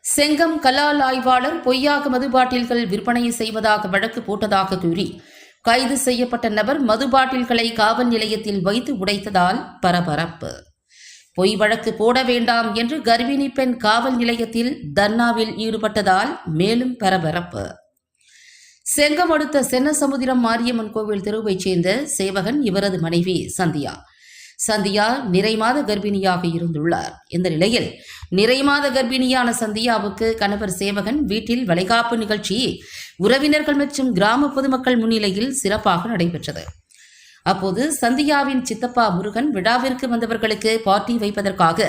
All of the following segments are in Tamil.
செங்கம் கலால் ஆய்வாளர் பொய்யாக மது பாட்டில்கள் விற்பனை செய்வதாக வழக்கு போட்டதாக கூறி கைது செய்யப்பட்ட நபர் மது பாட்டில்களை காவல் நிலையத்தில் வைத்து உடைத்ததால் பரபரப்பு. பொய் வழக்கு போட வேண்டாம் என்று கர்ப்பிணி பெண் காவல் நிலையத்தில் தர்ணாவில் ஈடுபட்டதால் மேலும் பரபரப்பு. செங்கம் அடுத்த சென்னசமுத்திரம் மாரியம்மன் கோவில் தெருவைச் சேர்ந்த சேவகன் இவரது மனைவி சந்தியா நிறைமாத கர்ப்பிணியாக இருந்துள்ளார். இந்த நிலையில் நிறைமாத கர்ப்பிணியான சந்தியாவுக்கு கணவர் சேவகன் வீட்டில் வளைகாப்பு நிகழ்ச்சி உறவினர்கள் மற்றும் கிராம பொதுமக்கள் முன்னிலையில் சிறப்பாக நடைபெற்றது. அப்போது சந்தியாவின் சித்தப்பா முருகன் விழாவிற்கு வந்தவர்களுக்கு பார்ட்டி வைப்பதற்காக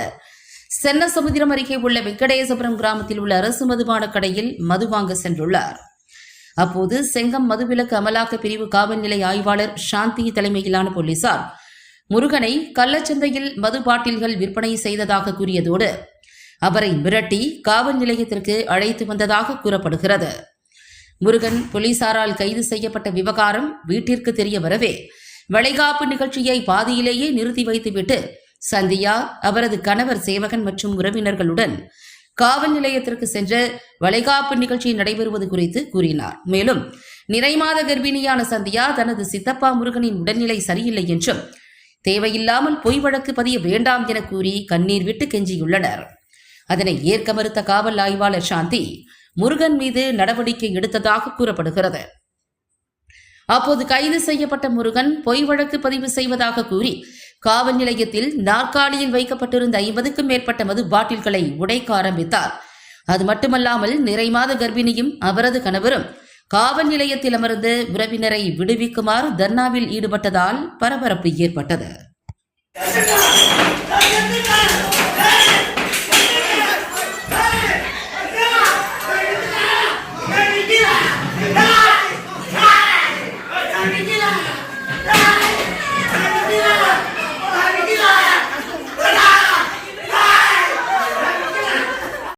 சென்னசமுத்திரம் அருகே உள்ள வெங்கடேசபுரம் கிராமத்தில் உள்ள அரசு மதுபான கடையில் மது வாங்க சென்றுள்ளார். அப்போது செங்கம் மதுவிலக்கு அமலாக்க பிரிவு காவல் நிலைய ஆய்வாளர் சாந்தி தலைமையிலான போலீசார் முருகனை கள்ளச்சந்தையில் மது பாட்டில்கள் விற்பனை செய்ததாக கூறியதோடு அவரை மிரட்டி காவல் நிலையத்திற்கு அழைத்து வந்ததாக கூறப்படுகிறது. முருகன் போலீசாரால் கைது செய்யப்பட்ட விவகாரம் வீட்டிற்கு தெரிய வரவே வளைகாப்பு நிகழ்ச்சியை பாதியிலேயே நிறுத்தி வைத்துவிட்டு சந்தியா அவரது கணவர் சேவகன் மற்றும் உறவினர்களுடன் காவல் நிலையத்திற்கு சென்று வளைகாப்பு நிகழ்ச்சி நடைபெறுவது குறித்து கூறினார். மேலும் நிறைமாத கர்ப்பிணியான சந்தியா தனது சித்தப்பா முருகனின் உடல்நிலை சரியில்லை என்றும் தேவையில்லாமல் பொய் வழக்கு பதிய வேண்டாம் என கூறி கண்ணீர் விட்டு கெஞ்சியுள்ளனர். அதனை ஏற்க மறுத்த காவல் ஆய்வாளர் சாந்தி முருகன் மீது நடவடிக்கை எடுத்ததாக கூறப்படுகிறது. அப்போது கைது செய்யப்பட்ட முருகன் பொய் வழக்கு பதிவு செய்வதாக கூறி காவல் நிலையத்தில் நாற்காலியில் வைக்கப்பட்டிருந்த 50க்கும் மேற்பட்ட மது பாட்டில்களை உடைக்க ஆரம்பித்தார். அது மட்டுமல்லாமல் நிறைமாத கர்ப்பிணியும் அவரது கணவரும் காவல் நிலையத்தில் அமர்ந்து உறவினரை விடுவிக்குமாறு தர்ணாவில் ஈடுபட்டதால் பரபரப்பு ஏற்பட்டது.